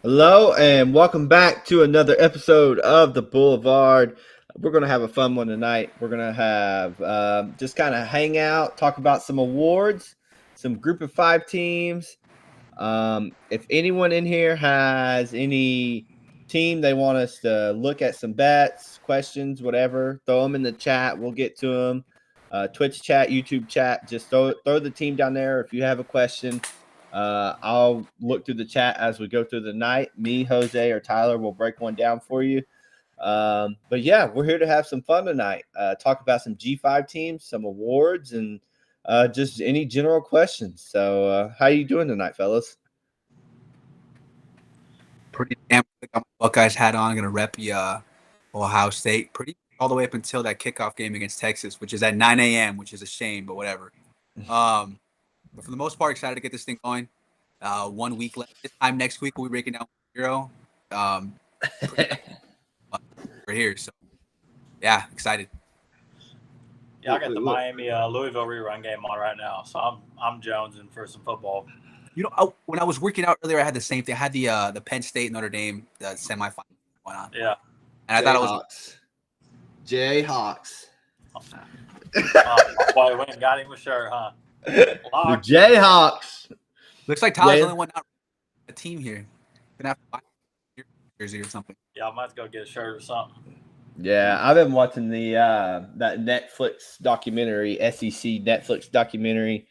Hello and welcome back to another episode of the Boulevard. We're going to have a fun one tonight. We're going to have just kind of hang out, talk about some awards, some group of five teams. If anyone in here has any team they want us to look at some bets, questions, whatever, throw them in the chat. We'll get to them. Twitch chat, YouTube chat, just throw the team down there if you have a question. I'll look through the chat as we go through the night. Me, Jose, or Tyler will break one down for you. But yeah, we're here to have some fun tonight. Talk about some G5 teams, some awards, and just any general questions. So, how you doing tonight, fellas? Pretty damn quick. I'm Buckeyes hat on. I'm gonna rep Ohio State pretty all the way up until that kickoff game against Texas, which is at 9 a.m., which is a shame, but whatever. But for the most part, excited to get this thing going. 1 week left. This time next week we'll be breaking down 0. We're here, so yeah, excited. Yeah, I got the Miami Louisville rerun game on right now, so I'm jonesing for some football. You know, when I was working out earlier, I had the same thing. I had the Penn State Notre Dame semifinal going on. Yeah, and I thought it was Jayhawks. Boy, we ain't got him a shirt, huh? The Jayhawks. Looks like Tyler's the only one not a team here. Gonna have to buy a jersey or something. Yeah, I might have to go get a shirt or something. Yeah, I've been watching the that Netflix documentary, SEC Netflix documentary,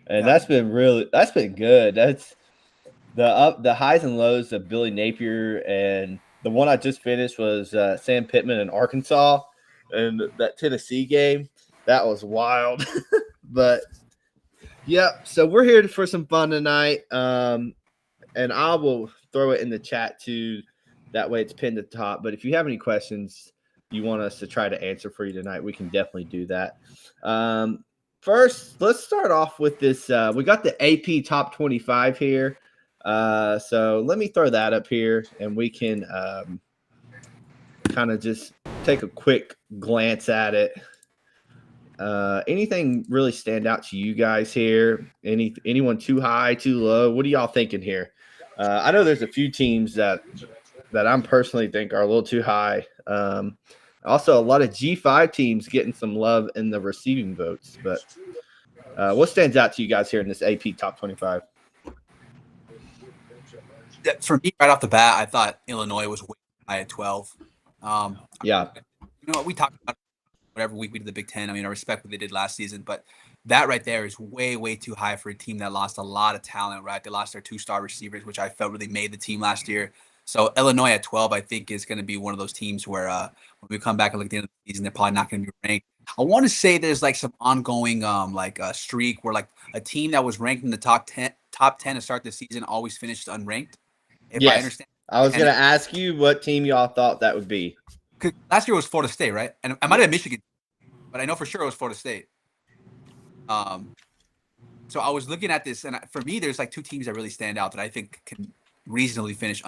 and that's been good. That's the highs and lows of Billy Napier, and the one I just finished was Sam Pittman in Arkansas, and that Tennessee game. That was wild, but yeah. So we're here for some fun tonight, and I will throw it in the chat too. That way, it's pinned at the top. But if you have any questions you want us to try to answer for you tonight, we can definitely do that. First, let's start off with this. We got the AP Top 25 here. So let me throw that up here, and we can kind of just take a quick glance at it. Anything really stand out to you guys here? Anyone too high, too low? What are y'all thinking here? I know there's a few teams that I'm personally think are a little too high. Also, a lot of G5 teams getting some love in the receiving votes. But what stands out to you guys here in this AP Top 25? For me, right off the bat, I thought Illinois was way high at 12. Yeah. You know, we talked about whatever week we did the Big Ten. I mean, I respect what they did last season, but that right there is way, way too high for a team that lost a lot of talent, right? They lost their 2-star receivers, which I felt really made the team last year. So Illinois at 12, I think, is going to be one of those teams where when we come back and look at the end of the season, they're probably not going to be ranked. I want to say there's like some ongoing like a streak where like a team that was ranked in the top 10 to start the season always finished unranked. Yes. I understand. I was going to ask you what team y'all thought that would be. Last year was Florida State, right? And I might have Michigan, but I know for sure it was Florida State. So I was looking at this, and for me, there's like two teams that really stand out that I think can reasonably finish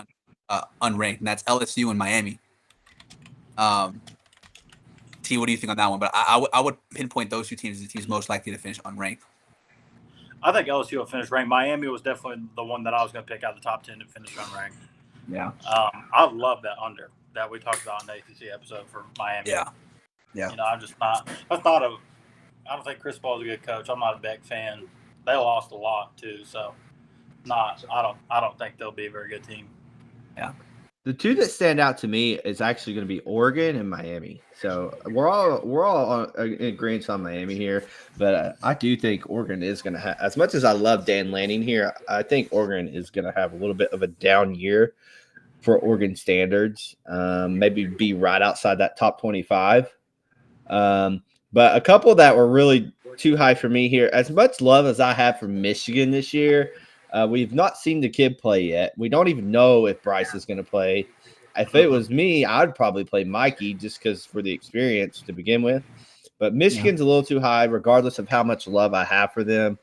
unranked, and that's LSU and Miami. T, what do you think on that one? But I would pinpoint those two teams as the teams most likely to finish unranked. I think LSU will finish ranked. Miami was definitely the one that I was going to pick out of the top 10 to finish unranked. Yeah. I love that under that we talked about in the ACC episode for Miami. Yeah. You know, I'm just not. I don't think Chris Paul's a good coach. I'm not a Beck fan. They lost a lot too, so I don't think they'll be a very good team. Yeah. The two that stand out to me is actually going to be Oregon and Miami. So we're all in agreement on Miami here, but I do think Oregon is going to have, as much as I love Dan Lanning here, I think Oregon is going to have a little bit of a down year for Oregon standards. Maybe be right outside that top 25. But a couple that were really too high for me here. As much love as I have for Michigan this year, we've not seen the kid play yet. We don't even know if Bryce is going to play. If it was me, I'd probably play Mikey just because for the experience to begin with. But Michigan's a little too high, regardless of how much love I have for them.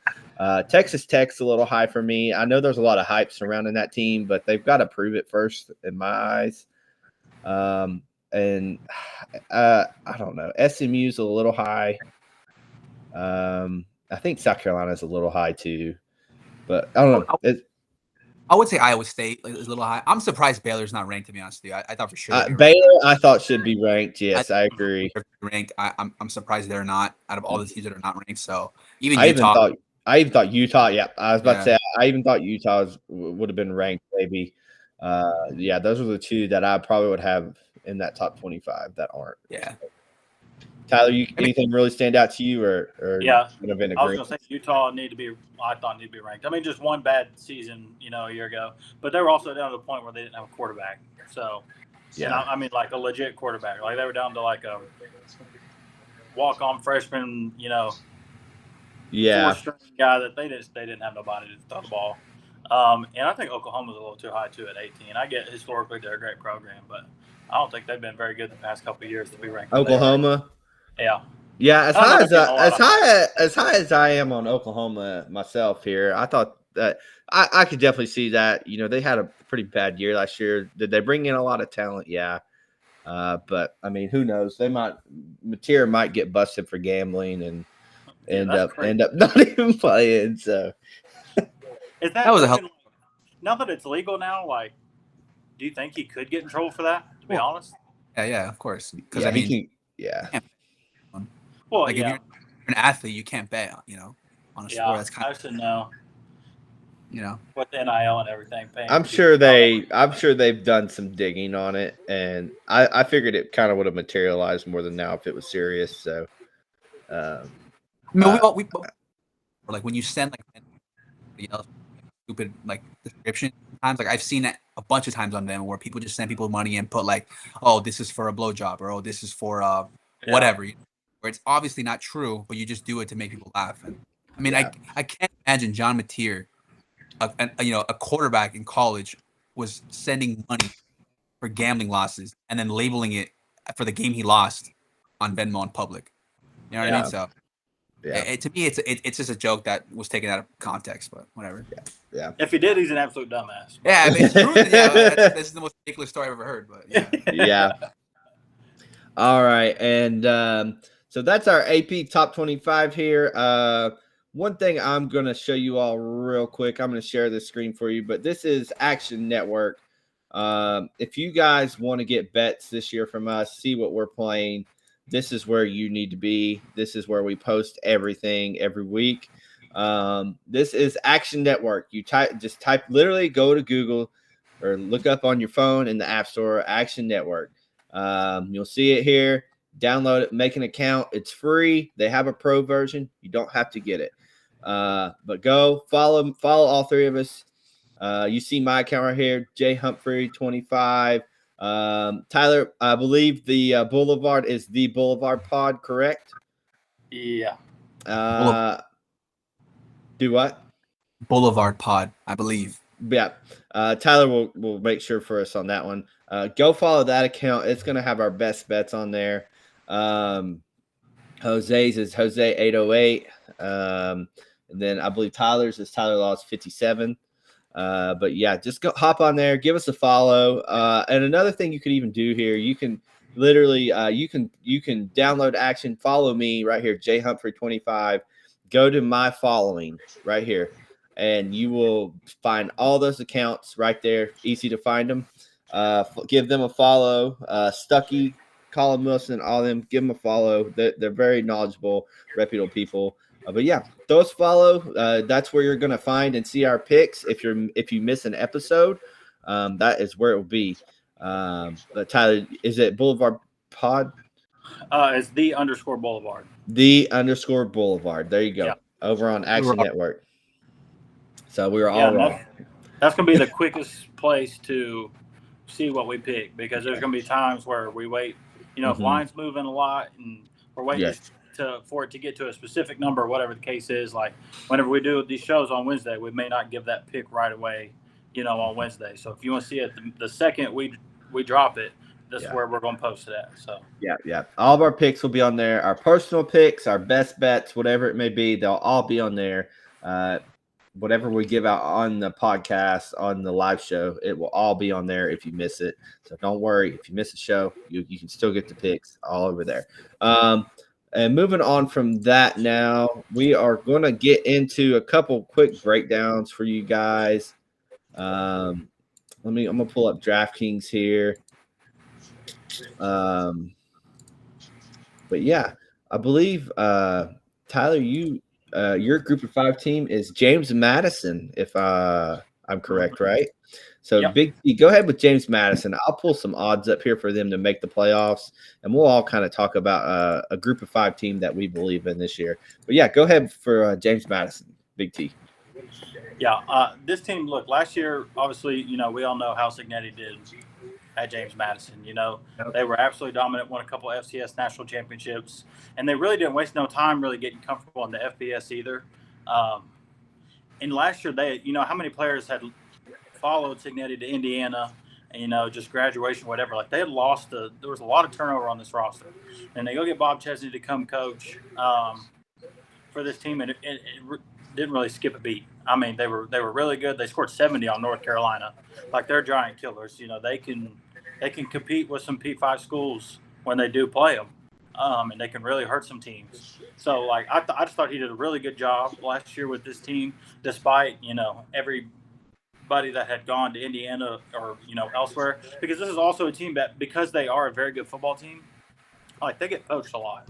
Texas Tech's a little high for me. I know there's a lot of hype surrounding that team, but they've got to prove it first in my eyes. And I don't know. SMU's a little high. I think South Carolina's a little high too. But I don't know. I would say Iowa State is a little high. I'm surprised Baylor's not ranked, to be honest with you. I thought for sure they'd be Baylor, I thought should be ranked. Yes, I ranked. agree. Ranked. I'm surprised they're not out of all the teams that are not ranked. So even I Utah. even thought Utah. Yeah, I was about to Yeah. say. I even thought Utah would have been ranked. Maybe. Yeah, those are the two that I probably would have in that top 25 that aren't. Yeah. Tyler, anything really stand out to you, or Yeah, kind of in I was agreement? going to say Utah need to be ranked. I mean, just one bad season, a year ago, but they were also down to the point where they didn't have a quarterback. So, Yeah. I mean, like a legit quarterback. Like they were down to like a walk-on freshman, Yeah, four-string guy that they didn't have nobody to throw the ball. And I think Oklahoma's a little too high too at 18. I get historically they're a great program, but I don't think they've been very good the past couple of years to be ranked. Oklahoma. Yeah. Yeah, as I don't high know as if you know as high as I am on Oklahoma myself here, I thought that I could definitely see that. They had a pretty bad year last year. Did they bring in a lot of talent? Yeah. But I mean, who knows? Mateer might get busted for gambling and end up not even playing. So that was a hell. Now that it's legal now, like, do you think he could get in trouble for that? To be honest. Yeah, of course. Because yeah, I mean, he can. Yeah. Well, like if you're an athlete, you can't bet. On a sport that's kind I should know. With the NIL and everything. I'm sure they've done some digging on it, and I figured it kind of would have materialized more than now if it was serious. So, we like when you send like stupid like description times, like I've seen it a bunch of times on them where people just send people money and put like, oh, this is for a blowjob, or oh, this is for whatever, where it's obviously not true, but you just do it to make people laugh. And I mean, I can't imagine John Mateer, a quarterback in college, was sending money for gambling losses and then labeling it for the game he lost on Venmo in public. You know what I mean? So to me, it's just a joke that was taken out of context, but whatever. Yeah. If he did, he's an absolute dumbass. Yeah, I mean, it's true. This is the most ridiculous story I've ever heard. But yeah. All right, and so that's our AP top 25 here. One thing I'm going to show you all real quick. I'm going to share this screen for you, but this is Action Network. If you guys want to get bets this year from us, see what we're playing, this is where you need to be. This is where we post everything every week. This is Action Network. You literally go to Google or look up on your phone in the App Store, Action Network. You'll see it here. Download it, make an account. It's free. They have a pro version. You don't have to get it. But go follow all three of us. You see my account right here, Jay Humphrey 25. Tyler, I believe the Boulevard is the Boulevard Pod, correct? Yeah. Do what? Boulevard Pod, I believe. Yeah. Tyler will make sure for us on that one. Go follow that account. It's going to have our best bets on there. Jose's is Jose 808. And then I believe Tyler's is Tyler Laws 57. But yeah, just go hop on there, give us a follow. And another thing you could even do here, you can literally you can download Action, follow me right here, Jay Humphrey 25. Go to my following right here, and you will find all those accounts right there. Easy to find them. Give them a follow. Stuckey, Colin Wilson, all of them, give them a follow. They're very knowledgeable, reputable people. But yeah, those follow. That's where you're gonna find and see our picks. If you miss an episode, that is where it will be. But Tyler, is it Boulevard Pod? It's _Boulevard. _Boulevard. There you go. Yeah. Over on Action Network. So we were all wrong. That's gonna be the quickest place to see what we pick, because there's gonna be times where we wait. If line's moving a lot and we're waiting for it to get to a specific number, or whatever the case is. Like whenever we do these shows on Wednesday, we may not give that pick right away, on Wednesday. So if you want to see it the second we drop it, this is where we're going to post it at. So yeah. All of our picks will be on there. Our personal picks, our best bets, whatever it may be, they'll all be on there. Whatever we give out on the podcast, on the live show, it will all be on there if you miss it. So don't worry. If you miss a show, you can still get the picks all over there. And moving on from that now, we are going to get into a couple quick breakdowns for you guys. I'm gonna pull up DraftKings here. But yeah, I believe Tyler, your group of 5 team is James Madison, if I'm correct, right? So Yep. Big T, go ahead with James Madison. I'll pull some odds up here for them to make the playoffs, and we'll all kind of talk about a group of 5 team that we believe in this year. But yeah, go ahead for James Madison, Big T. Yeah, this team, look, last year, obviously, we all know how Cignetti did at James Madison. They were absolutely dominant, won a couple of FCS national championships, and they really didn't waste no time really getting comfortable in the FBS either. And last year, how many players had followed Cignetti to Indiana, and, just graduation, whatever. Like, they had lost there was a lot of turnover on this roster. And they go get Bob Chesney to come coach for this team, and it didn't really skip a beat. I mean, they were really good. They scored 70 on North Carolina. Like, they're giant killers. They can compete with some P5 schools when they do play them, and they can really hurt some teams. So, like, I just thought he did a really good job last year with this team, despite everybody that had gone to Indiana or elsewhere. Because this is also a team that, because they are a very good football team, like, they get poached a lot.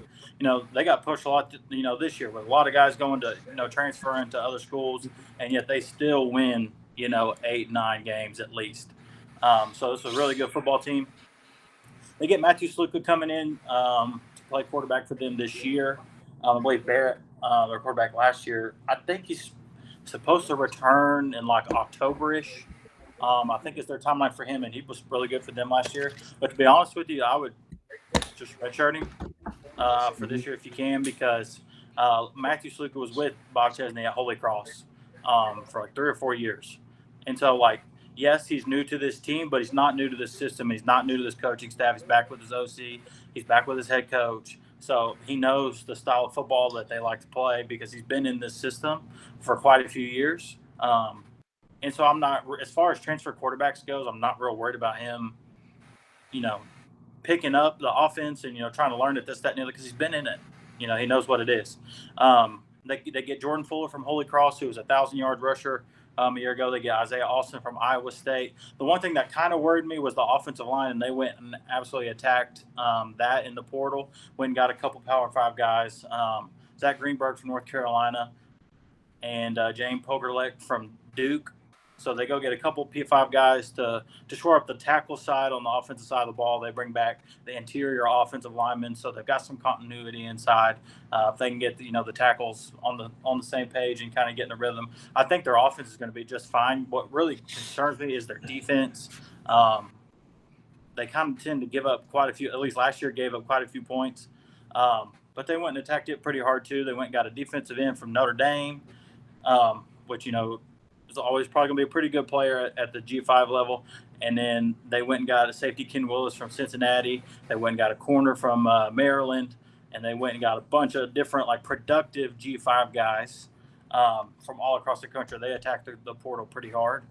They got pushed a lot, this year with a lot of guys going to, transferring to other schools, and yet they still win, 8, 9 games at least. So this is a really good football team. They get Matthew Sluka coming in to play quarterback for them this year. I believe Barrett, their quarterback last year, I think he's supposed to return in like October-ish. I think it's their timeline for him, and he was really good for them last year. But to be honest with you, I would just redshirt him for this year if you can, because Matthew Sluka was with Bob Chesney at Holy Cross for like 3 or 4 years. And so, like, yes, he's new to this team, but he's not new to this system. He's not new to this coaching staff. He's back with his OC. He's back with his head coach. So he knows the style of football that they like to play because he's been in this system for quite a few years. And so I'm not, as far as transfer quarterbacks goes, I'm not real worried about him, picking up the offense and, trying to learn it, this, that, and the other, because he's been in it. He knows what it is. They get Jordan Fuller from Holy Cross, who was a 1,000-yard rusher a year ago. They get Isaiah Austin from Iowa State. The one thing that kind of worried me was the offensive line, and they went and absolutely attacked that in the portal. Went and got a couple Power 5 guys, Zach Greenberg from North Carolina and James Pogerlek from Duke. So they go get a couple P5 guys to shore up the tackle side on the offensive side of the ball. They bring back the interior offensive linemen, so they've got some continuity inside. If they can get the tackles on the same page and kind of get in the rhythm, I think their offense is going to be just fine. What really concerns me is their defense. They kind of tend to give up quite a few. At least last year, gave up quite a few points. But they went and attacked it pretty hard too. They went and got a defensive end from Notre Dame, which is always probably going to be a pretty good player at the G5 level. And then they went and got a safety, Ken Willis, from Cincinnati. They went and got a corner from Maryland. And they went and got a bunch of different, like, productive G5 guys from all across the country. They attacked the portal pretty hard.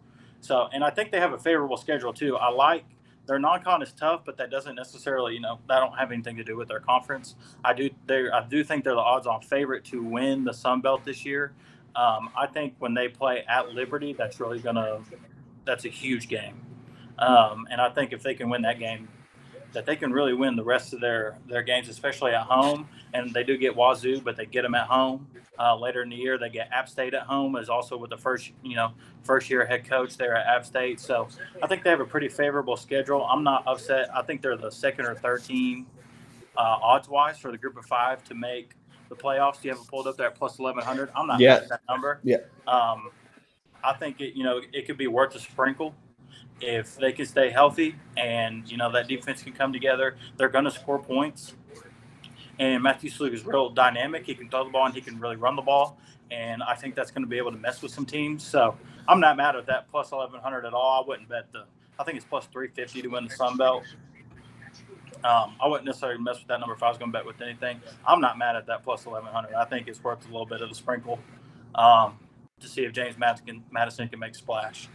So, and I think they have a favorable schedule too. I like their non-con is tough, but that doesn't necessarily, that don't have anything to do with their conference. I do think they're the odds-on favorite to win the Sun Belt this year. I think when they play at Liberty, that's a huge game. And I think if they can win that game, that they can really win the rest of their games, especially at home. And they do get Wazoo, but they get them at home. Later in the year, they get App State at home, as also with the first year head coach there at App State. So I think they have a pretty favorable schedule. I'm not upset. I think they're the second or third team odds-wise for the group of 5 to make the playoffs. Do you have it pulled up there at plus 1,100? I'm not mad at that number. Yeah. I think it could be worth a sprinkle if they can stay healthy and that defense can come together. They're going to score points. And Matthew Sluka is real dynamic. He can throw the ball and he can really run the ball. And I think that's going to be able to mess with some teams. So I'm not mad at that plus 1,100 at all. I wouldn't bet I think it's plus 350 to win the Sun Belt. I wouldn't necessarily mess with that number if I was going to bet with anything. I'm not mad at that plus 1,100. I think it's worth a little bit of the sprinkle to see if James Madison can make a splash.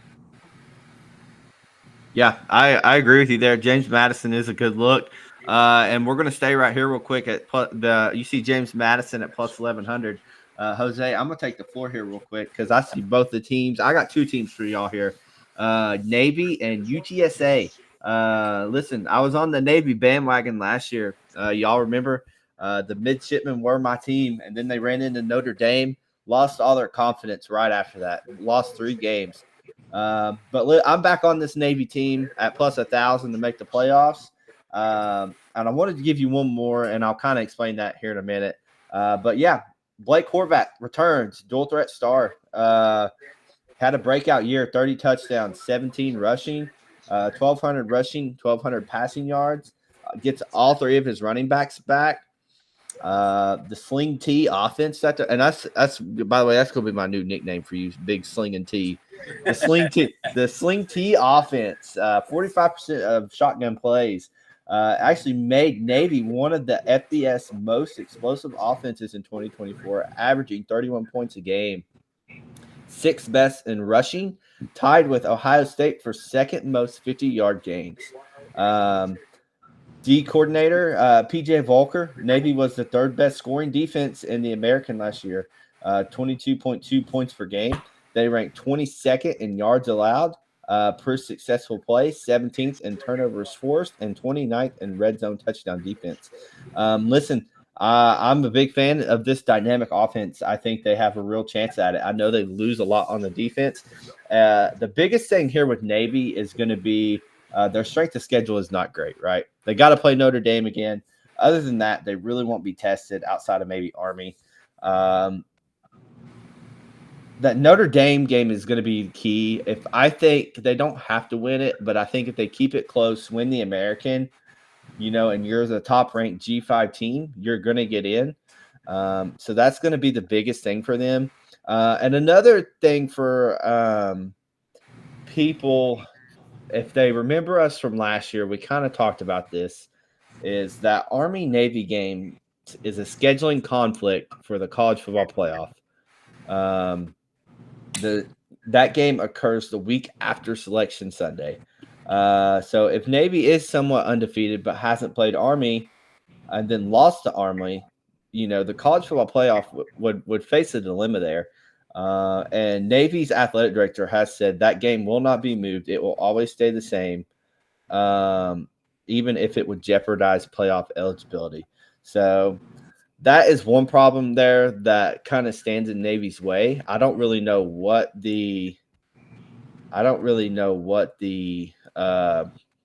Yeah, I agree with you there. James Madison is a good look. And we're going to stay right here real quick at you see James Madison at plus 1,100. Jose, I'm going to take the floor here real quick because I see both the teams. I got 2 teams for y'all here. Navy and UTSA. Listen, I was on the Navy bandwagon last year. Y'all remember the midshipmen were my team, and then they ran into Notre Dame, lost all their confidence right after that, lost 3 games. But I'm back on this Navy team at plus 1,000 to make the playoffs. And I wanted to give you one more, and I'll kind of explain that here in a minute. But yeah, Blake Horvat returns, dual threat star. Had a breakout year, 30 touchdowns, 17 rushing, 1,200 rushing, 1,200 passing yards. Gets all 3 of his running backs back. The Sling T offense, and that's by the way, that's gonna be my new nickname for you, Big Sling and T. The Sling T offense, 45% of shotgun plays. Actually made Navy one of the FBS most explosive offenses in 2024, averaging 31 points a game. 6th best in rushing, tied with Ohio State for 2nd most 50-yard gains. D coordinator, PJ Volker. Navy was the 3rd best scoring defense in the American last year, 22.2 points per game. They ranked 22nd in yards allowed per successful play, 17th in turnovers forced, and 29th in red zone touchdown defense. Listen, I'm a big fan of this dynamic offense. I think they have a real chance at it. I know they lose a lot on the defense. The biggest thing here with Navy is going to be their strength of schedule is not great, right? They got to play Notre Dame again. Other than that, they really won't be tested outside of maybe Army. That Notre Dame game is going to be key. If I think they don't have to win it, but I think if they keep it close, win the American, and you're the top-ranked G5 team, you're going to get in. So that's going to be the biggest thing for them. And another thing for people, if they remember us from last year, we kind of talked about this, is that Army-Navy game is a scheduling conflict for the college football playoff. That game occurs the week after Selection Sunday. So if Navy is somewhat undefeated but hasn't played Army and then lost to Army, the college football playoff would face a dilemma there. And Navy's athletic director has said that game will not be moved. It will always stay the same, even if it would jeopardize playoff eligibility. So that is one problem there that kind of stands in Navy's way. I don't really know what the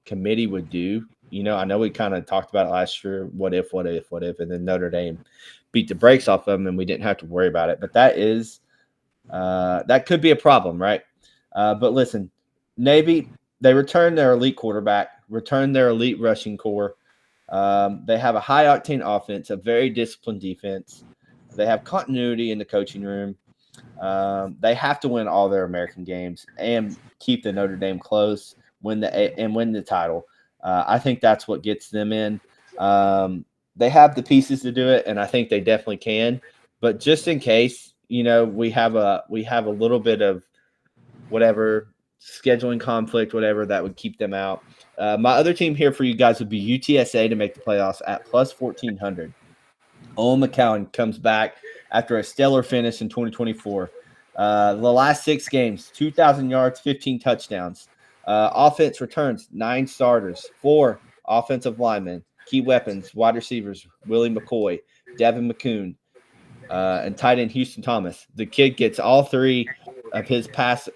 committee would do. I know we kind of talked about it last year. What if, and then Notre Dame beat the brakes off them and we didn't have to worry about it. But that could be a problem, right? But listen, Navy, they returned their elite quarterback, returned their elite rushing core. They have a high-octane offense, a very disciplined defense. They have continuity in the coaching room. They have to win all their American games and keep the Notre Dame close, win the title. I think that's what gets them in. They have the pieces to do it, and I think they definitely can. But just in case, we have a little bit of whatever scheduling conflict, whatever that would keep them out. My other team here for you guys would be UTSA to make the playoffs at plus 1,400. Owen McCowan comes back after a stellar finish in 2024. The last 6 games, 2,000 yards, 15 touchdowns. Offense returns 9 starters, 4 offensive linemen, key weapons, wide receivers, Willie McCoy, Devin McCoon, and tight end Houston Thomas. The kid gets all 3 of his pass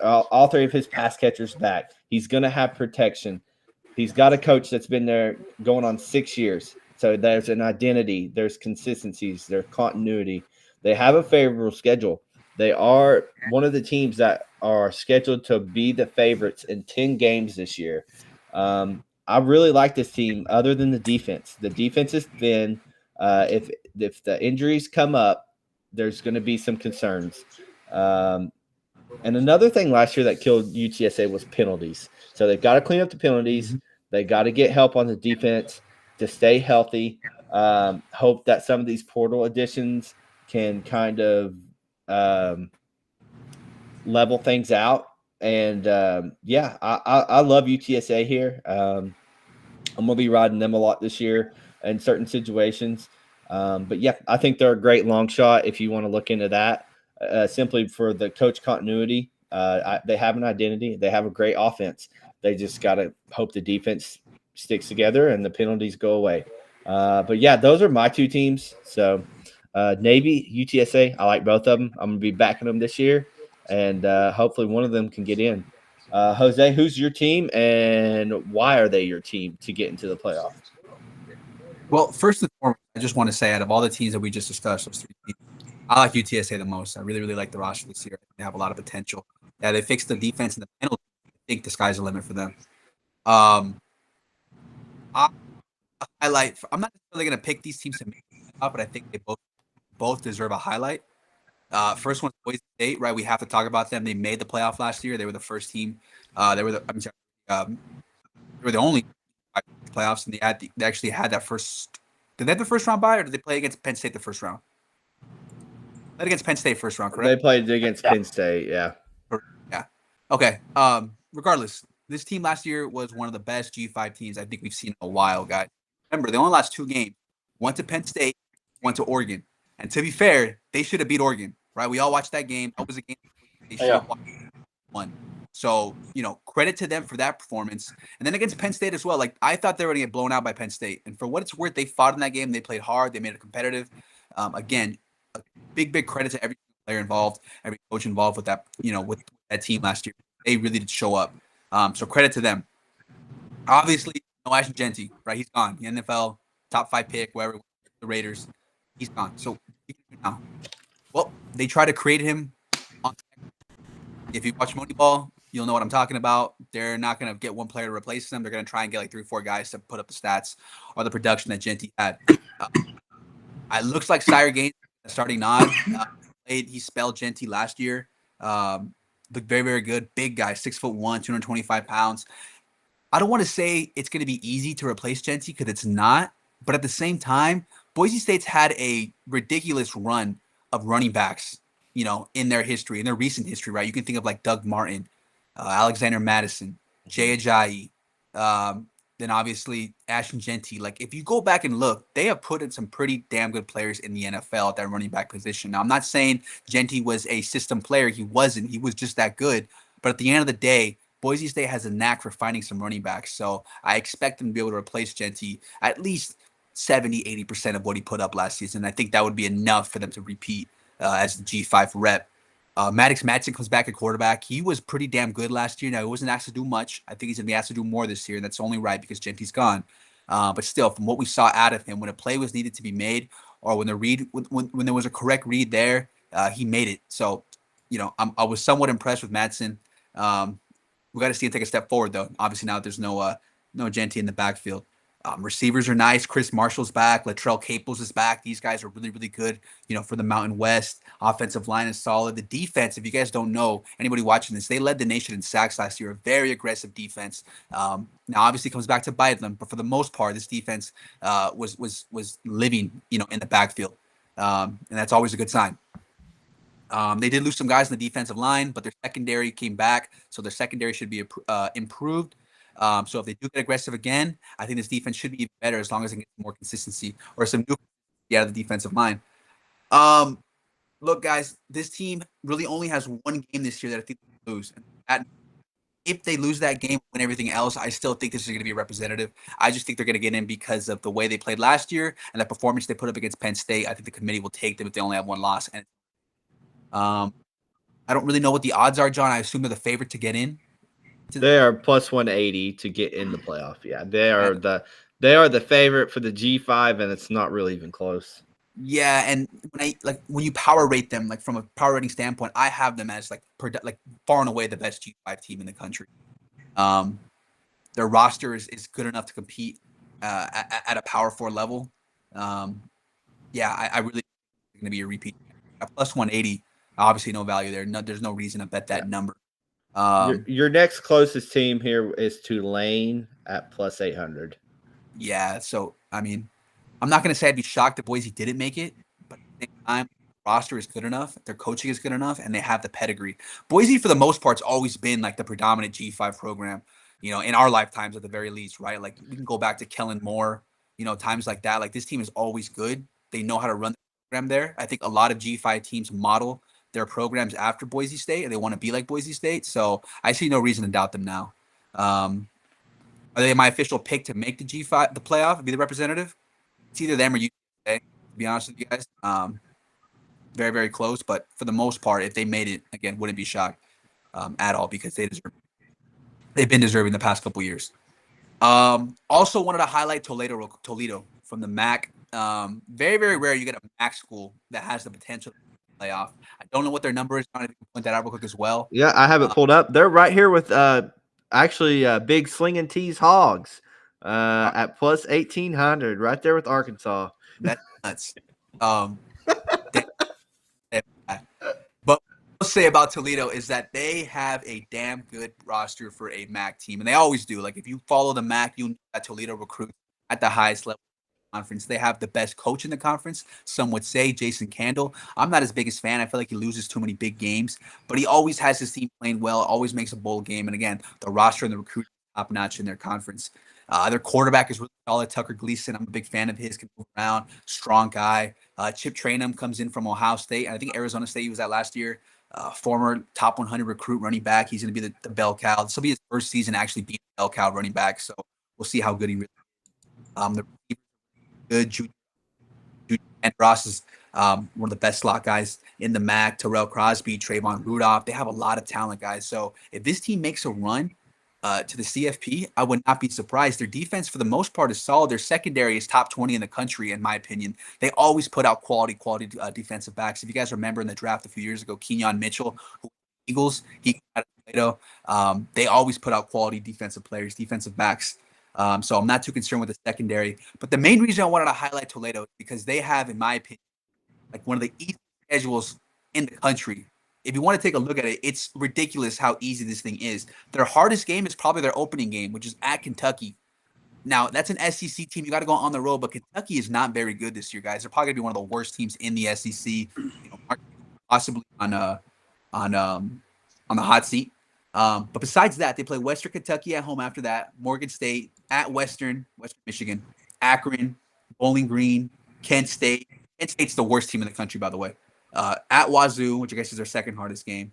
catchers back. He's going to have protection. He's got a coach that's been there going on 6 years. So there's an identity, there's consistencies, there's continuity. They have a favorable schedule. They are one of the teams that are scheduled to be the favorites in 10 games this year. I really like this team other than the defense. The defense is thin. If the injuries come up, there's going to be some concerns. And another thing last year that killed UTSA was penalties. So they've got to clean up the penalties. They got to get help on the defense to stay healthy. Hope that some of these portal additions can kind of level things out. And I love UTSA here. I'm gonna be riding them a lot this year in certain situations. But yeah, I think they're a great long shot if you want to look into that. Simply for the coach continuity They have an identity. They have a great offense. They just got to hope the defense sticks together and the penalties go away. But yeah, those are my two teams. So Navy, UTSA, I like both of them. I'm gonna be backing them this year, and hopefully one of them can get in. Jose, who's your team, and why are they your team to get into the playoff? Well, first and foremost, I just want to say out of all the teams that we just discussed, those three teams, I like UTSA the most. I really, really like the roster this year. They have a lot of potential. Yeah, they fixed the defense and the penalty. I think the sky's the limit for them. Um, I highlight. I'm not necessarily going to pick these teams to make it up, but I think they both deserve a highlight. First one, Boise State, right? We have to talk about them. They made the playoff last year. They were the first team. They were the only playoffs, and they actually had that first. Did they have the first round bye, or did they play against Penn State the first round? Played against Penn State first round, correct? They played against Penn State, yeah. Yeah. Okay. Regardless, this team last year was one of the best G5 teams I think we've seen in a while, guys. Remember, they only lost 2 games. One to Penn State, one to Oregon. And to be fair, they should have beat Oregon, right? We all watched that game. That was a game they should have won. So, credit to them for that performance. And then against Penn State as well. Like, I thought they were going to get blown out by Penn State. And for what it's worth, they fought in that game. They played hard. They made it competitive. Again, a big credit to every player involved, every coach involved with that, with that team last year. They really did show up. So credit to them. Obviously, no Ashton Jeanty, right? He's gone. The NFL top 5 pick, wherever, the Raiders, he's gone. So now, well, they try to create him. If you watch Moneyball, you'll know what I'm talking about. They're not going to get one player to replace them. They're going to try and get like 3 or 4 guys to put up the stats or the production that Jeanty had. It looks like Sire Gaines starting nod. He spelled Jeanty last year. Looked very, very good. Big guy, 6'1", 225 pounds. I don't want to say it's going to be easy to replace Jeanty because it's not. But at the same time, Boise State's had a ridiculous run of running backs, in their history, in their recent history, right? You can think of like Doug Martin, Alexander Madison, Jay Ajayi, then obviously Ashton Jeanty. Like, if you go back and look, they have put in some pretty damn good players in the NFL at that running back position. Now, I'm not saying Jeanty was a system player. He wasn't. He was just that good. But at the end of the day, Boise State has a knack for finding some running backs. So I expect them to be able to replace Jeanty at least 70, 80% of what he put up last season. I think that would be enough for them to repeat as the G5 rep. Maddox Madsen comes back at quarterback. He was pretty damn good last year. Now, he wasn't asked to do much. I think he's going to be asked to do more this year, and that's only right because Jeanty's gone. But still, from what we saw out of him, when a play was needed to be made or when when there was a correct read there, he made it. So, I was somewhat impressed with Madsen. We got to see him take a step forward, though. Obviously, now there's no Jeanty in the backfield. Receivers are nice. Chris Marshall's back. Latrell Caples is back. These guys are really, really good, for the Mountain West. Offensive line is solid. The defense, if you guys don't know, anybody watching this, they led the nation in sacks last year. A very aggressive defense. Now, obviously, it comes back to bite them, but for the most part, this defense was living, in the backfield, and that's always a good sign. They did lose some guys in the defensive line, but their secondary came back, so their secondary should be improved. So if they do get aggressive again, I think this defense should be even better as long as they get more consistency or some new out of the defensive line. Look, guys, this team really only has one game this year that I think they lose. If they lose that game, win everything else, I still think this is going to be representative. I just think they're going to get in because of the way they played last year and the performance they put up against Penn State. I think the committee will take them if they only have one loss. And I don't really know what the odds are, John. I assume they're the favorite to get in. They are plus 180 to get in the playoff. Yeah, they are the favorite for the G5, and it's not really even close. Yeah, and when you power rate them, like from a power rating standpoint, I have them as like far and away the best G5 team in the country. Their roster is good enough to compete at a Power 4 level. I really think it's going to be a repeat. At plus 180, obviously no value there. No, there's no reason to bet that number. Your next closest team here is Tulane at plus 800. Yeah, so I mean, I'm not going to say I'd be shocked if Boise didn't make it, but at the same time, the roster is good enough, their coaching is good enough, and they have the pedigree. Boise, for the most part, has always been like the predominant G5 program, in our lifetimes at the very least, right? Like we can go back to Kellen Moore, times like that. Like this team is always good. They know how to run the program there. I think a lot of G5 teams model their programs after Boise State, and they want to be like Boise State. So I see no reason to doubt them now. Are they my official pick to make the G5, the playoff, and be the representative? It's either them or UCLA, to be honest with you guys. Very, very close. But for the most part, if they made it, again, wouldn't be shocked at all because they've been deserving the past couple years. Also wanted to highlight Toledo from the MAC. Very, very rare you get a MAC school that has the potential to playoff. I don't know what their number is. I want to point that out real quick as well. Yeah, I have it pulled up. They're right here with actually big Slinging T's Hogs at plus 1,800, right there with Arkansas. That's nuts. But what I'll say about Toledo is that they have a damn good roster for a MAC team, and they always do. Like if you follow the MAC, you know that Toledo recruits at the highest level of the conference. They have the best coach in the conference. Some would say Jason Candle. I'm not his biggest fan. I feel like he loses too many big games, but he always has his team playing well. Always makes a bowl game, and again, the roster and the recruit top notch in their conference. Their quarterback is really solid. Tucker Gleason, I'm a big fan of his. Can move around, strong guy. Chip Trayanum comes in from Ohio State. And I think Arizona State he was at last year. Former top 100 recruit running back. He's going to be the bell cow. This will be his first season actually being a bell cow running back. So we'll see how good he really is. The good. Jude Ross is one of the best slot guys in the MAC. Terrell Crosby, Trayvon Rudolph. They have a lot of talent, guys. So if this team makes a run to the CFP, I would not be surprised. Their defense, for the most part, is solid. Their secondary is top 20 in the country, in my opinion. They always put out quality defensive backs. If you guys remember in the draft a few years ago, Kenyon Mitchell, who Eagles, he got Toledo. They always put out quality defensive players, defensive backs. So I'm not too concerned with the secondary. But the main reason I wanted to highlight Toledo is because they have, in my opinion, like one of the easiest schedules in the country. If you want to take a look at it, it's ridiculous how easy this thing is. Their hardest game is probably their opening game, which is at Kentucky. Now, that's an SEC team. You got to go on the road, but Kentucky is not very good this year, guys. They're probably going to be one of the worst teams in the SEC, possibly on the hot seat. But besides that, they play Western Kentucky at home after that, Morgan State, at Western Michigan, Akron, Bowling Green, Kent State. Kent State's the worst team in the country, by the way. At Wazoo, which I guess is their second hardest game,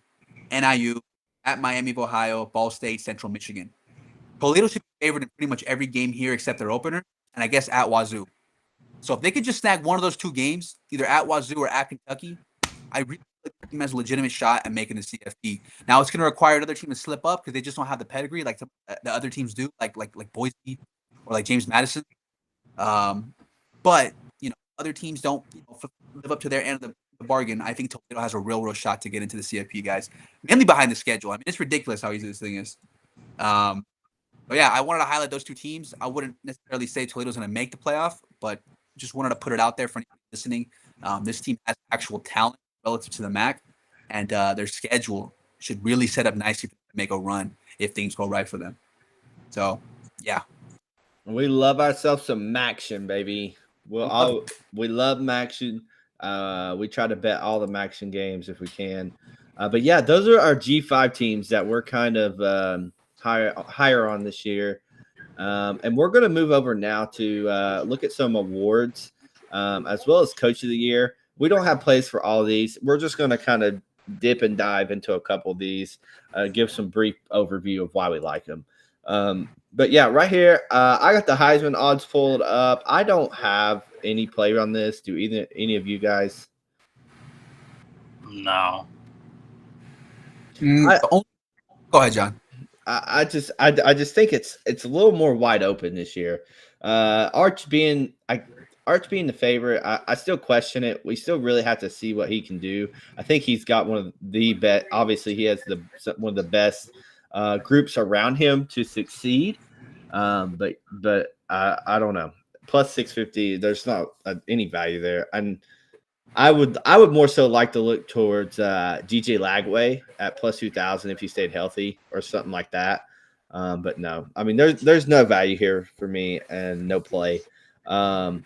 NIU, at Miami of Ohio, Ball State, Central Michigan. Toledo should be favored in pretty much every game here except their opener, and I guess at Wazoo. So if they could just snag one of those two games, either at Wazoo or at Kentucky, I really think the team has a legitimate shot at making the CFP. Now it's going to require another team to slip up because they just don't have the pedigree like the other teams do, like Boise or like James Madison. But other teams don't live up to their end of the bargain. I think Toledo has a real shot to get into the CFP, guys. Mainly behind the schedule. I mean, it's ridiculous how easy this thing is. But yeah, I wanted to highlight those two teams. I wouldn't necessarily say Toledo's going to make the playoff, but just wanted to put it out there for anyone listening. This team has actual talent relative to the MAC, and their schedule should really set up nicely to make a run if things go right for them. So, yeah. We love ourselves some Maction, baby. Well, we love Maction. We try to bet all the Maction games if we can. But yeah, those are our G5 teams that we're kind of higher on this year. And we're going to move over now to look at some awards as well as Coach of the Year. We don't have plays for all of these. We're just going to kind of dip and dive into a couple of these, give some brief overview of why we like them. But yeah, right here, I got the Heisman odds pulled up. I don't have any play on this. Do any of you guys? No. Go ahead, John. I just think it's a little more wide open this year. Arch being the favorite, I still question it. We still really have to see what he can do. I think he's got one of the best. Obviously, he has one of the best groups around him to succeed. But I don't know. Plus 650, there's not any value there. And I would more so like to look towards DJ Lagway at plus 2,000 if he stayed healthy or something like that. But no, I mean there's no value here for me and no play. And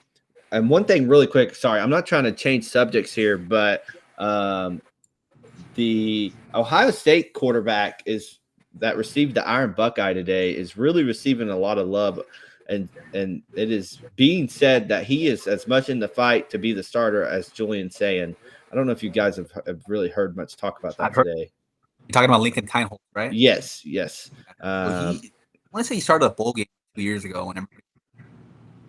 one thing really quick, sorry, I'm not trying to change subjects here, but the Ohio State quarterback that received the Iron Buckeye today is really receiving a lot of love. And it is being said that he is as much in the fight to be the starter as Julian Sayin, I don't know if you guys have really heard much talk about that I've heard today. you're talking about Lincoln Kindholz, right? Yes. Well, I want to say he started a bowl game 2 years ago when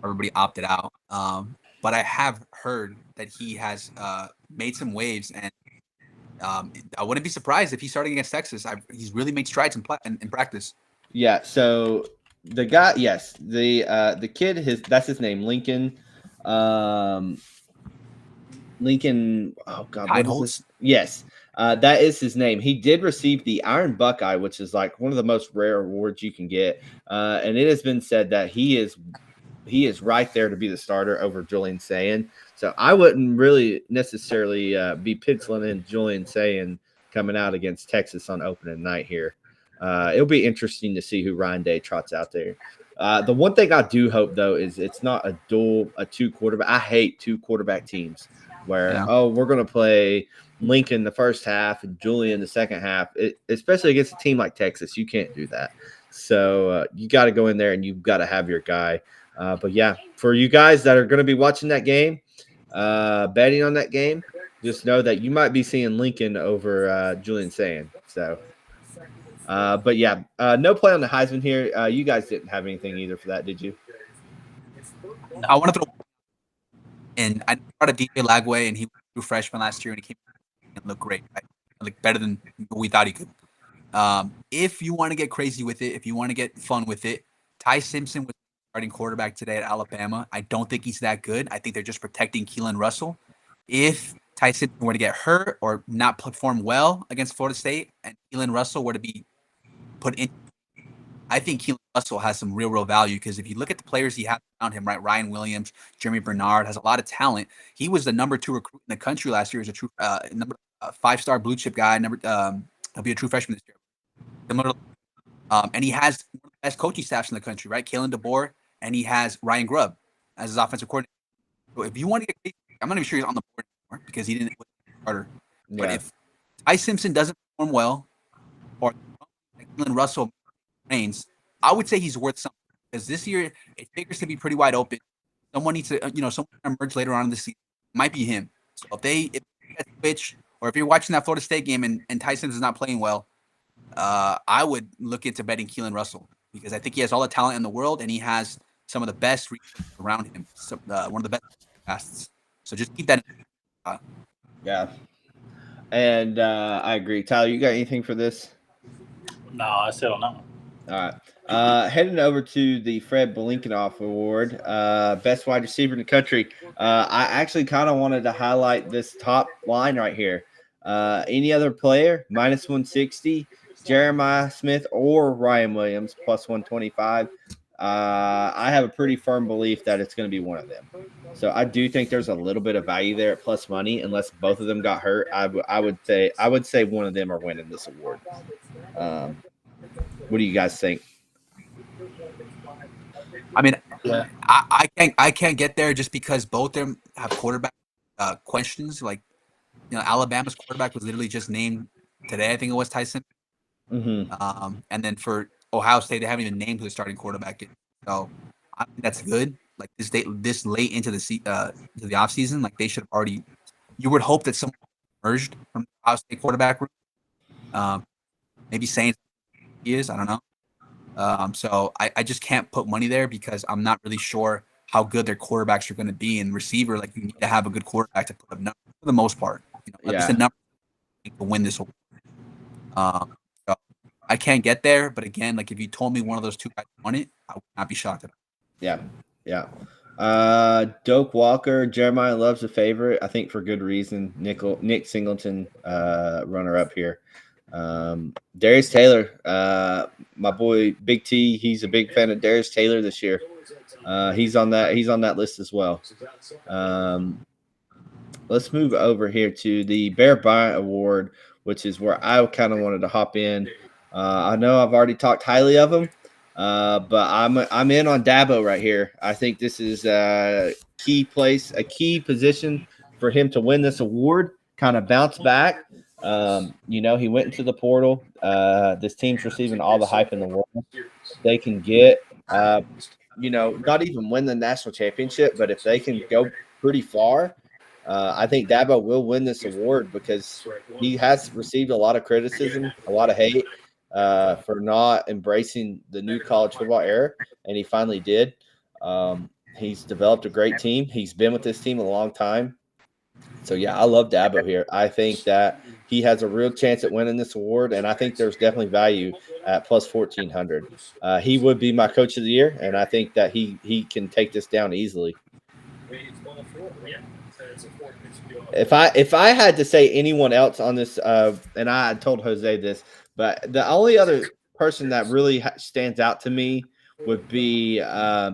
everybody opted out. But I have heard that he has made some waves, and I wouldn't be surprised if he's starting against Texas. He's really made strides in practice. Yeah. So the guy, yes, the kid, that's his name, Lincoln. Lincoln. Oh God, what is this? Yes. That is his name. He did receive the Iron Buckeye, which is like one of the most rare awards you can get. And it has been said that he is right there to be the starter over Julian Sayin. So I wouldn't really necessarily be penciling in Julian Sayin coming out against Texas on opening night here. It'll be interesting to see who Ryan Day trots out there. The one thing I do hope, though, is it's not a two quarterback. I hate two quarterback teams where, we're going to play Lincoln the first half and Julian the second half, especially against a team like Texas. You can't do that. So you got to go in there and you've got to have your guy. But yeah, for you guys that are going to be watching that game, betting on that game, just know that you might be seeing Lincoln over Julian Sayin. So, but yeah, no play on the Heisman here. You guys didn't have anything either for that, did you? I want to throw, and I brought a DJ Lagway, and he was a freshman last year, and he came and looked great, right? Like better than we thought he could. If you want to get crazy with it, if you want to get fun with it, Ty Simpson was starting quarterback today at Alabama. I don't think he's that good. I think they're just protecting Keelan Russell. If Ty Simpson were to get hurt or not perform well against Florida State, and Keelan Russell were to be put in, I think Keelan Russell has some real value, because if you look at the players he has around him, right, Ryan Williams, Jeremy Bernard, has a lot of talent. He was the number 2 recruit in the country last year as a true number 5-star blue chip guy. He'll be a true freshman this year. And he has one of the best coaching staffs in the country, right? Kalen DeBoer, and he has Ryan Grubb as his offensive coordinator. So if you want to get crazy, I'm not even sure he's on the board anymore because he didn't starter. Yeah. But if Ty Simpson doesn't perform well, or Keelan Russell reigns, I would say he's worth something, because this year it figures to be pretty wide open. Someone needs to, someone emerge later on in the season. Might be him. So if they switch, or if you're watching that Florida State game and Ty Simpson is not playing well, I would look into betting Keelan Russell, because I think he has all the talent in the world, and he has some of the best around him. One of the best casts. So just keep that in. Yeah. And I agree. Tyler, you got anything for this? No, I still don't know. All right. Heading over to the Fred Belinkinoff Award, best wide receiver in the country. I actually kind of wanted to highlight this top line right here. Any other player, minus 160, Jeremiah Smith or Ryan Williams, plus 125. I have a pretty firm belief that it's going to be one of them. So I do think there's a little bit of value there at plus money, unless both of them got hurt. I would say one of them are winning this award. What do you guys think? I mean, yeah. I can't get there just because both of them have quarterback questions. Like, Alabama's quarterback was literally just named today. I think it was Tyson. Mm-hmm. And then for Ohio State, they haven't even named who the starting quarterback is. So I think that's good. Like this late into the offseason, like they should have already. You would hope that someone emerged from the Ohio State quarterback room. Maybe saying he is. I don't know. So I just can't put money there because I'm not really sure how good their quarterbacks are going to be. And receiver, like, you need to have a good quarterback to put up numbers for the most part. At least a number to win this award. So I can't get there, but again, like if you told me one of those two guys won it, I would not be shocked at it. Yeah. Doak Walker, Jeremiah Love's a favorite, I think for good reason. Nick Singleton, runner up here. Darius Taylor, my boy Big T, he's a big fan of Darius Taylor this year. He's on that list as well. Let's move over here to the Bear Bryant Award, which is where I kind of wanted to hop in. I know I've already talked highly of him, but I'm in on Dabo right here. I think this is a key position for him to win this award, kind of bounce back. He went into the portal. This team's receiving all the hype in the world. They can get, not even win the national championship, but if they can go pretty far, I think Dabo will win this award because he has received a lot of criticism, a lot of hate for not embracing the new college football era, and he finally did. He's developed a great team. He's been with this team a long time. So, yeah, I love Dabo here. I think that he has a real chance at winning this award, and I think there's definitely value at plus 1,400. He would be my coach of the year, and I think that he can take this down easily. If I had to say anyone else on this, and I told Jose this, but the only other person that really stands out to me would be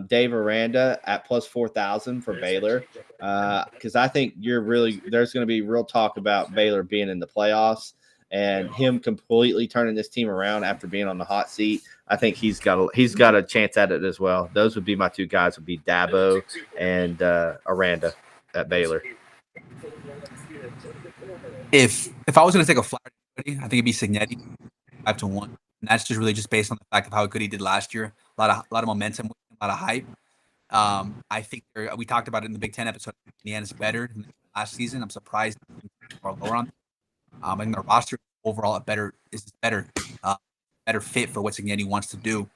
Dave Aranda at plus 4,000 for Baylor, because I think there's going to be real talk about Baylor being in the playoffs and him completely turning this team around after being on the hot seat. I think he's got a chance at it as well. Those would be my two guys. Would be Dabo and Aranda at Baylor. If I was going to take a flyer, I think it'd be Cignetti 5-1, and that's just really just based on the fact of how good he did last year. A lot of momentum, a lot of hype. I think we talked about it in the Big Ten episode. Indiana's better than last season. I'm surprised or lower on. I think the roster overall is better fit for what Cignetti wants to do.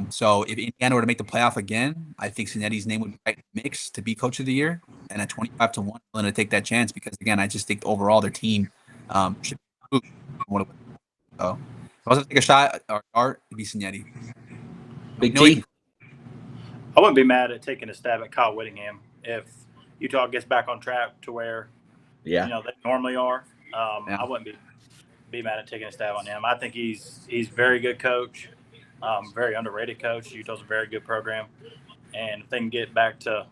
So if Indiana were to make the playoff again, I think Cignetti's name would be right in the mix to be coach of the year. And at 25-1, willing to take that chance because again, I just think overall their team should be improved. So if I was to take a shot or art, it'd be Cignetti. Big T. I wouldn't be mad at taking a stab at Kyle Whittingham if Utah gets back on track to where they normally are. I wouldn't be mad at taking a stab on him. I think he's very good coach, very underrated coach. Utah's a very good program, and if they can get back to,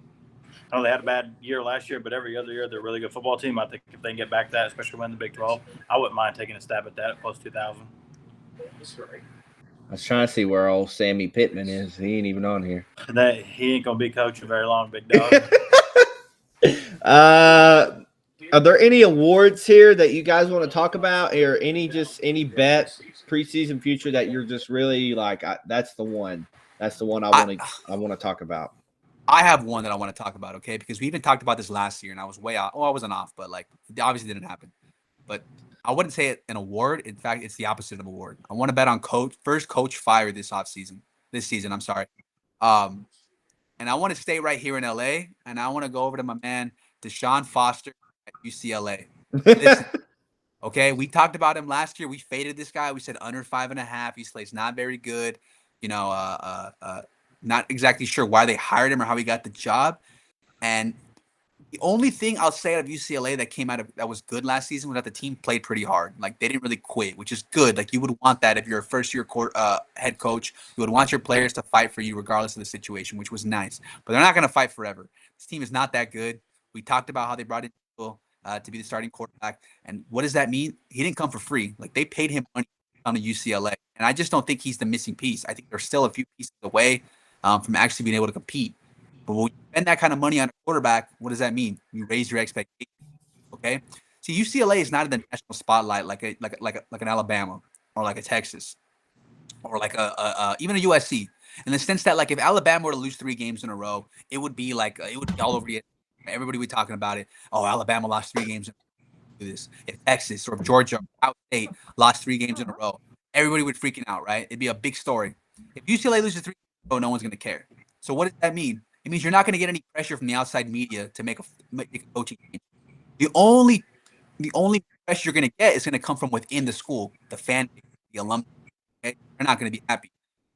I know they had a bad year last year, but every other year they're a really good football team. I think if they can get back to that, especially win the Big 12, I wouldn't mind taking a stab at that at plus 2,000. I was trying to see where old Sammy Pittman is. He ain't even on here. He ain't gonna be coaching very long, big dog. Are there any awards here that you guys want to talk about, or any bet preseason future that you're just really like? That's the one. That's the one I want to talk about. I have one that I want to talk about, okay? Because we even talked about this last year, and I was way off. Oh, I wasn't off, but like it obviously didn't happen. But I wouldn't say it an award. In fact, it's the opposite of award. I want to bet on first coach fired this season. I'm sorry. And I want to stay right here in LA, and I want to go over to my man Deshaun Foster at UCLA. Listen, okay, we talked about him last year. We faded this guy. We said under 5.5. He plays not very good. Not exactly sure why they hired him or how he got the job. And the only thing I'll say out of UCLA that was good last season was that the team played pretty hard. Like they didn't really quit, which is good. Like you would want that if you're a first-year head coach. You would want your players to fight for you regardless of the situation, which was nice. But they're not going to fight forever. This team is not that good. We talked about how they brought in people to be the starting quarterback. And what does that mean? He didn't come for free. Like they paid him money on the UCLA. And I just don't think he's the missing piece. I think there's still a few pieces away from actually being able to compete. But when you spend that kind of money on a quarterback, what does that mean? You raise your expectations. Okay. See, UCLA is not in the national spotlight like an Alabama or like a Texas or like even a USC. In the sense that like if Alabama were to lose 3 games in a row, it would be all over the. Everybody would be talking about it. Oh, Alabama lost 3 games in a row. This. If Texas or Georgia or Ohio State lost 3 games in a row, everybody would freaking out, right? It'd be a big story. If UCLA loses 3 games in a row, no one's going to care. So what does that mean? It means you're not going to get any pressure from the outside media to make a coaching change. The only pressure you're going to get is going to come from within the school, the fan base, the alumni. Okay? They're not going to be happy.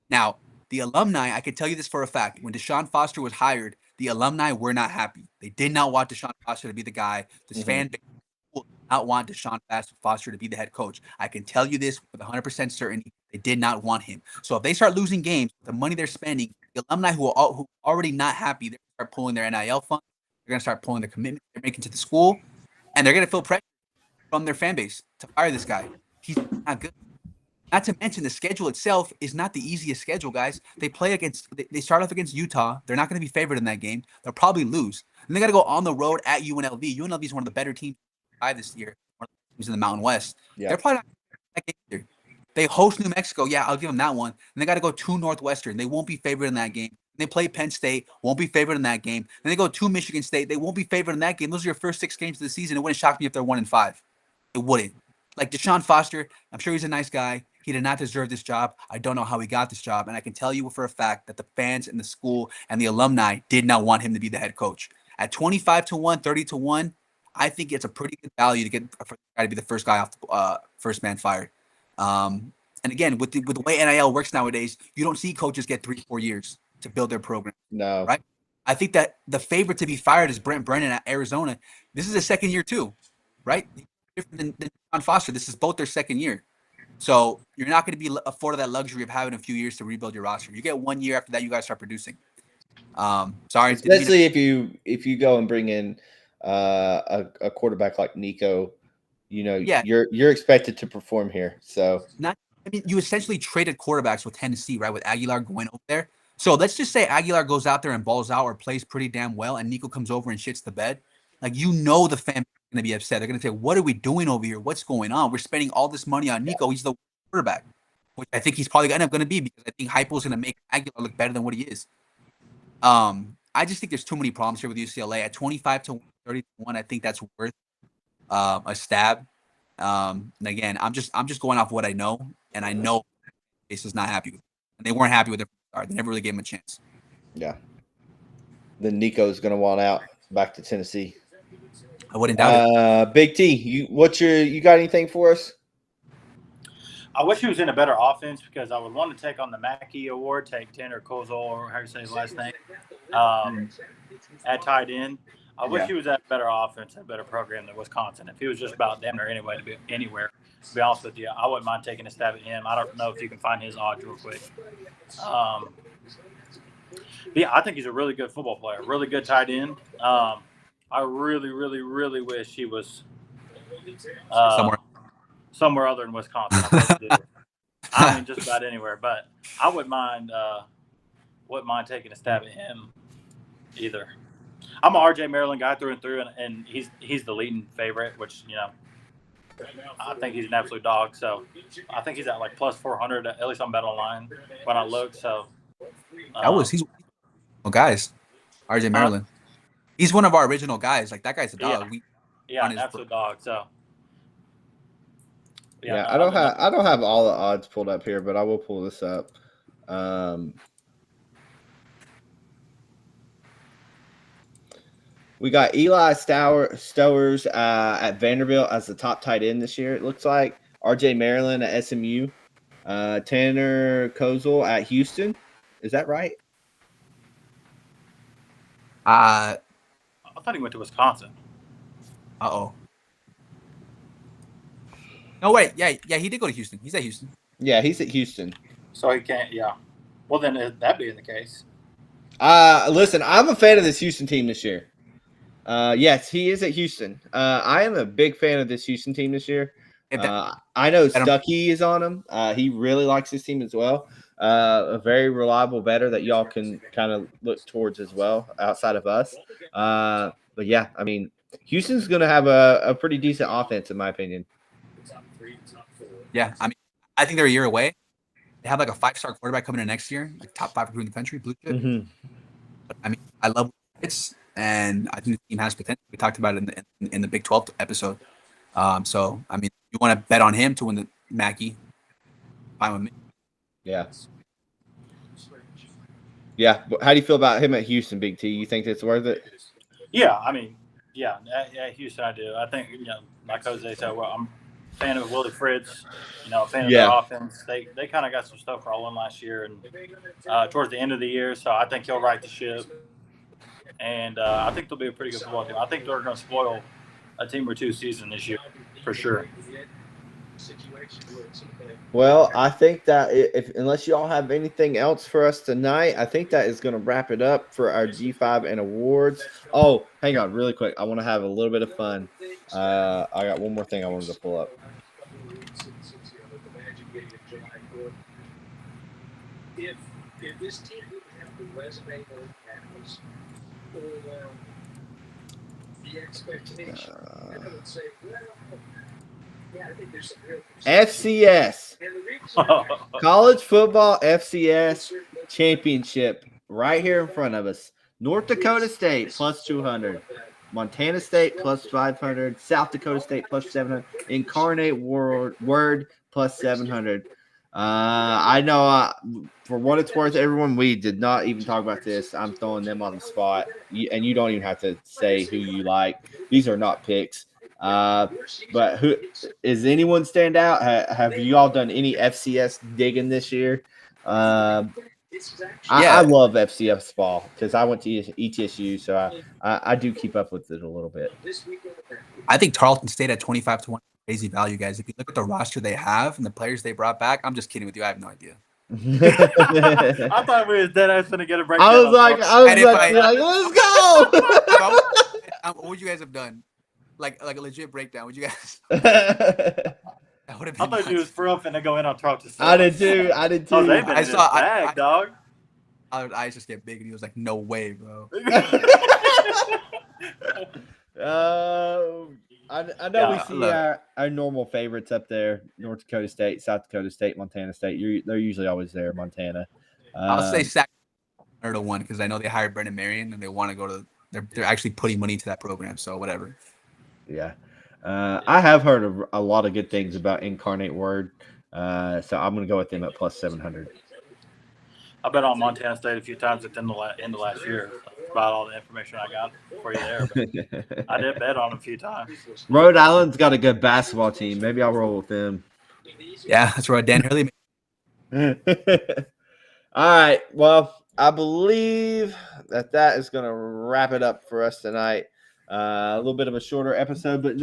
Now, the alumni, I can tell you this for a fact. When Deshaun Foster was hired, the alumni were not happy. They did not want Deshaun Foster to be the guy. This fan base did not want Deshaun Foster to be the head coach. I can tell you this with 100% certainty. They did not want him. So if they start losing games, the money they're spending, the alumni who are already not happy, they're going to start pulling their NIL funds. They're going to start pulling the commitment they're making to the school, and they're going to feel pressure from their fan base to fire this guy. He's not good. Not to mention the schedule itself is not the easiest schedule, guys. They start off against Utah. They're not going to be favored in that game. They'll probably lose. And they got to go on the road at UNLV. UNLV is one of the better teams this year. One of the teams in the Mountain West. Yeah. They're probably not that game either. They host New Mexico. Yeah, I'll give them that one. And they got to go to Northwestern. They won't be favored in that game. They play Penn State, won't be favored in that game. Then they go to Michigan State, they won't be favored in that game. Those are your first 6 games of the season. It wouldn't shock me if they're 1-5. It wouldn't. Like Deshaun Foster, I'm sure he's a nice guy. He did not deserve this job. I don't know how he got this job. And I can tell you for a fact that the fans and the school and the alumni did not want him to be the head coach. At 25-1, 30-1, I think it's a pretty good value to get for the guy to be the first guy off the first man fired. And again, with the way NIL works nowadays, you don't see coaches get 3-4 years to build their program. No. Right? I think that the favorite to be fired is Brent Brennan at Arizona. This is his second year too, right? Different than John Foster. This is both their second year. So you're not going to be afforded that luxury of having a few years to rebuild your roster. You get 1 year after that, you guys start producing. Sorry. Especially if you go and bring in a quarterback like Nico, you're expected to perform here. So you essentially traded quarterbacks with Tennessee, right? With Aguilar going over there. So let's just say Aguilar goes out there and balls out or plays pretty damn well, and Nico comes over and shits the bed. Like, the fan is going to be upset. They're going to say, what are we doing over here? What's going on? We're spending all this money on Nico. He's the quarterback, which I think he's probably going to be because I think Heupel is going to make Aguilar look better than what he is. I just think there's too many problems here with UCLA. At 25-1, 30-1, I think that's worth a stab. And again, I'm just going off what I know, and I know Ace is not happy with it. And they weren't happy with it. They never really gave him a chance. Yeah. Then Nico's going to want out back to Tennessee. I wouldn't doubt it. Big T, you got anything for us? I wish he was in a better offense because I would want to take on the Mackey Award, take Tanner Kozol, or how you say his last name, at tight end. I wish he was at a better offense and a better program than Wisconsin. If he was just about damn near anywhere, to be honest with you, I wouldn't mind taking a stab at him. I don't know if you can find his odds real quick. Yeah, I think he's a really good football player, really good tight end. I really, really, really wish he was somewhere other than Wisconsin. I mean, just about anywhere. But I wouldn't mind taking a stab at him either. I'm an RJ Maryland guy through and through, and he's the leading favorite, which I think he's an absolute dog. So I think he's at like plus 400 at least on BetOnline when I look. So guys, RJ Maryland. He's one of our original guys. Like, that guy's a dog. An absolute dog. So yeah, I don't have all the odds pulled up here, but I will pull this up. We got Eli Stowers at Vanderbilt as the top tight end this year, it looks like. RJ Maryland at SMU. Tanner Kozol at Houston. Is that right? I thought he went to Wisconsin. Uh-oh. No, wait. Yeah, he did go to Houston. He's at Houston. Yeah, he's at Houston. So he can't, yeah. Well, then that being the case. Listen, I'm a fan of this Houston team this year. Yes, he is at Houston. I am a big fan of this Houston team this year. I know Stuckey is on him. He really likes his team as well. A very reliable bettor that y'all can kind of look towards as well outside of us. But yeah, I mean, Houston's going to have a pretty decent offense, in my opinion. Yeah, I mean, I think they're a year away. They have like a 5-star quarterback coming in next year, like top 5 recruit in the country, blue chip. Mm-hmm. But I mean, I love it, and I think the team has potential. We talked about it in the Big 12 episode. So I mean, you want to bet on him to win the Mackey? Fine with me. Yeah. Yeah. But how do you feel about him at Houston, Big T? You think it's worth it? Yeah, I mean, yeah, at Houston I do. I think, like Jose said, I'm a fan of Willie Fritz, a fan of their offense. They kind of got some stuff rolling last year and towards the end of the year, so I think he'll right the ship. And I think they'll be a pretty good football team. I think they're going to spoil a team or two season this year, for sure. Well, I think that unless you all have anything else for us tonight, I think that is going to wrap it up for our G5 and awards. Oh, hang on really quick. I want to have a little bit of fun. I got one more thing I wanted to pull up. If this team didn't have the resume that it has, or the expectation, I would say, well, yeah, I think there's some real FCS. College Football FCS Championship right here in front of us. North Dakota State plus 200. Montana State plus 500. South Dakota State plus 700. Incarnate Word plus 700. I know for what it's worth, everyone, we did not even talk about this. I'm throwing them on the spot. And you don't even have to say who you like. These are not picks. But who is anyone stand out? Have you all done any FCS digging this year? I love FCS ball because I went to ETSU, so I do keep up with it a little bit. I think Tarleton State at 25-1 crazy value, guys. If you look at the roster they have and the players they brought back, I'm just kidding with you. I have no idea. I thought we was dead ass gonna get a breakdown. I was like, let's go. What would you guys have done? Like a legit breakdown? Would you guys? That would have I been thought you was for real finna go in on Tarleton State. I did too. Oh, they've been in his bag, dog. Our eyes just get big, and he was like, "No way, bro." I know we see our normal favorites up there: North Dakota State, South Dakota State, Montana State. They're usually always there. Montana. I'll say Sacramento one because I know they hired Brendan Marion and they want to go to. They're actually putting money into that program, so whatever. Yeah. I have heard a lot of good things about Incarnate Word, so I'm going to go with them at plus 700. I bet on Montana State a few times at the end of last year. That's about all the information I got for you there. But I did bet on them a few times. Rhode Island's got a good basketball team. Maybe I'll roll with them. Yeah, that's right. Dan Hurley. All right. Well, I believe that is going to wrap it up for us tonight. A little bit of a shorter episode, but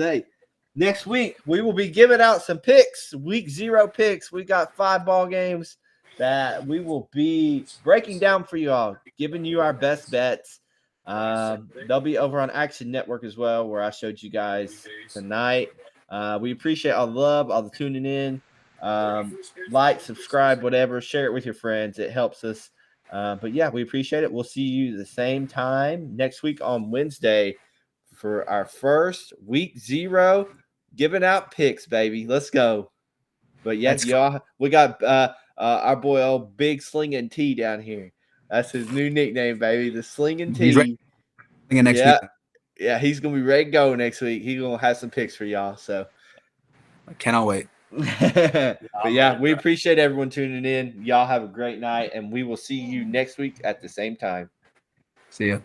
next week we will be giving out some picks. Week 0 picks. We got 5 ball games that we will be breaking down for you all, giving you our best bets. They'll be over on Action Network as well, where I showed you guys tonight. We appreciate all the love, all the tuning in. Like, subscribe, whatever. Share it with your friends. It helps us. But yeah, we appreciate it. We'll see you the same time next week on Wednesday for our first week 0 giving out picks, baby. Let's go. But yes, y'all, we got our boy old Big Slingin' T down here. That's his new nickname, baby. The Slingin' T. He's ready next week. Yeah, he's gonna be ready to go next week. He's gonna have some picks for y'all. So I cannot wait. But yeah, we appreciate everyone tuning in. Y'all have a great night, and we will see you next week at the same time. See ya.